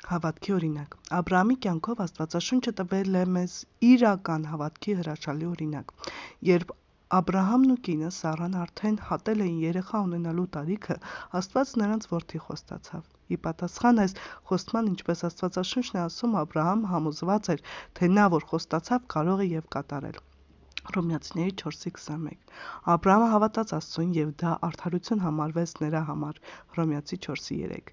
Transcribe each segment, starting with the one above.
Հավատքի օրինակ։ Աբրահամի կյանքով Աստվածաշունչը տվել է մեզ իրական հավատքի հրաշալի օրինակ։ Երբ Աբրահամն ու կինը Սառան արդեն հատել էին երեխա ունենալու տարիքը, Աստված նրանց որդի խոստացավ։ Ի պատասխան այս խոստման, ինչպես Աստվածաշունչն է ասում, Աբրահամը համոզված էր, թե նա, որ խոստացավ, կարող է և կատարել։ Հռոմեացիների 4:21 Աբրահամը հավատաց Աստծուն, և դա արդարություն համարվեց նրա համար։ Հռոմեացի 4:3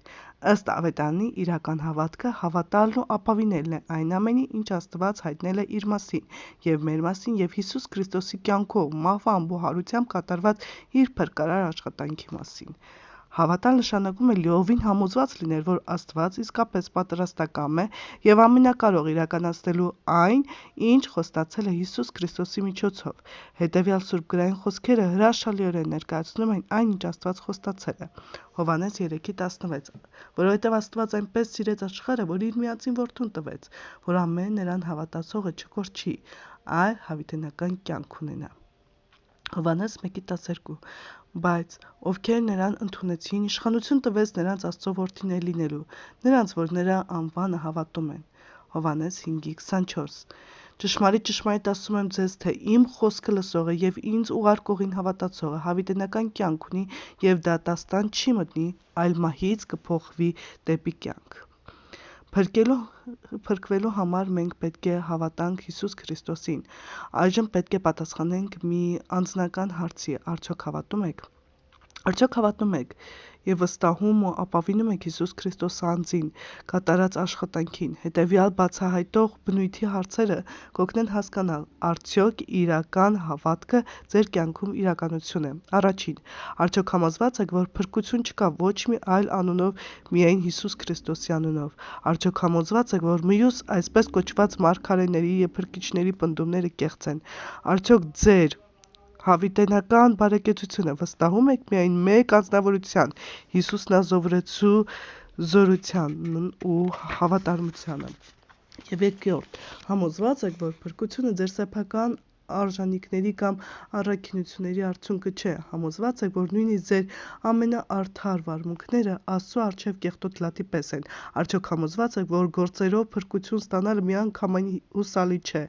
Ըստ Ավետարանի, իրական հավատքը հավատալն ու ապավինելն է այն ամենի, ինչ Աստված հայտնել է իր մասին և մեր մասին և Հիսուս Քրիստոսի կյանքով, մահվամբ ու հարությամբ կատարված իր փրկարար աշխատանքի մասին։ Հավատալ նշանակում է լիովին համոզված լինել, որ Աստված իսկապես պատրաստակամ է և ամենակարող իրականացնելու այն, ինչ խոստացել է Հիսուս Քրիստոսի միջոցով։ Հետևյալ սուրբգրային խոսքերը հրաշալիորեն ներկայացնում են այն, ինչ Աստված խոստացել է։ Հովհաննես 3:16 Որովհետև Աստված այնպես սիրեց աշխարհը, որ իր միածին որդուն տվեց, որ ամեն նրան հավատացողը չկորչի, այլ հավիտենական կյանք ունենա։ Հովհաննես 1:12 Բայց ովքեր նրան ընդունեցին, իշխանություն տվեց նրանց Աստծո որդիներ լինելու, նրանց, որ նրա անվանը հավատում են։ Հովհաննես 5:24 Ճշմարիտ, ճշմարիտ ասում եմ ձեզ, թե իմ խոսքը լսողը և ինձ ուղարկողին հավատացողը հավիտենական կյանք ունի և դատաստան չի մտնի, այլ մահից կփոխվի դեպի կյանք։ Փրկվելու համար մենք պետք է հավատանք Հիսուս Քրիստոսին։ Այժմ պետք է պատասխանենք մի անձնական հարցի. Արդյոք հավատում եք և վստահում ու ապավինում եք Հիսուս Քրիստոս անձին, կատարած աշխատանքին։ Հետևյալ բացահայտող բնույթի հարցերը կօգնեն հասկանալ, արդյոք իրական հավատքը ձեր կյանքում իրականություն է։ Առաջին. Արդյոք համոզված եք, որ փրկություն չկա ոչ մի այլ անունով, միայն Հիսուս Քրիստոսի անունով։ Արդյոք համոզված եք, որ մյուս այսպես կոչված մարգարեների և փրկիչների պնդումները կեղծ են։ Արդյոք ձեր հավիտենական բարեկեցությունը վստահում եք միայն մեկ անձնավորության՝ Հիսուս Նազովրեցու զորությանն ու հավատարմությանը։ Եվ երկրորդ. համոզված եք, որ փրկությունը ձեր սեփական արժանիքների կամ առաքինությունների արդյունքը չէ։ Համոզված եք, որ նույնիսկ ձեր ամենաարդար վարմունքները Աստծո առջև կեղտոտ լատի պես են։ Արդյոք համոզված եք, որ գործերով փրկություն ստանալը միանգամայն հուսալի չէ։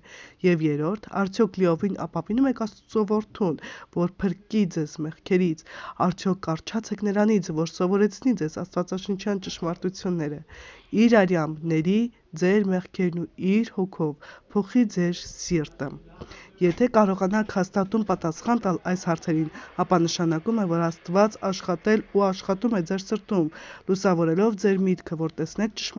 Եվ երրորդ. արդյոք լիովին ապավինում եք Աստծո որդուն, որ փրկի ձեզ մեղքերից։ Արդյոք կառչած եք նրանից, որ սովորեցնի ձեզ աստվածաշնչյան ճշմարտությունները։ Իր արյամբ ների ձեր մեղքերն ու իր հոգով փոխի ձեր սիրտը։ Եթե կարողանաք հաստատուն պատասխան տալ այս հարցերին, ապա նշանակում է, որ Աստված աշխատել ու աշխատում է ձեր սրտում, լուսավորելով ձեր միտքը, որ տեսնեք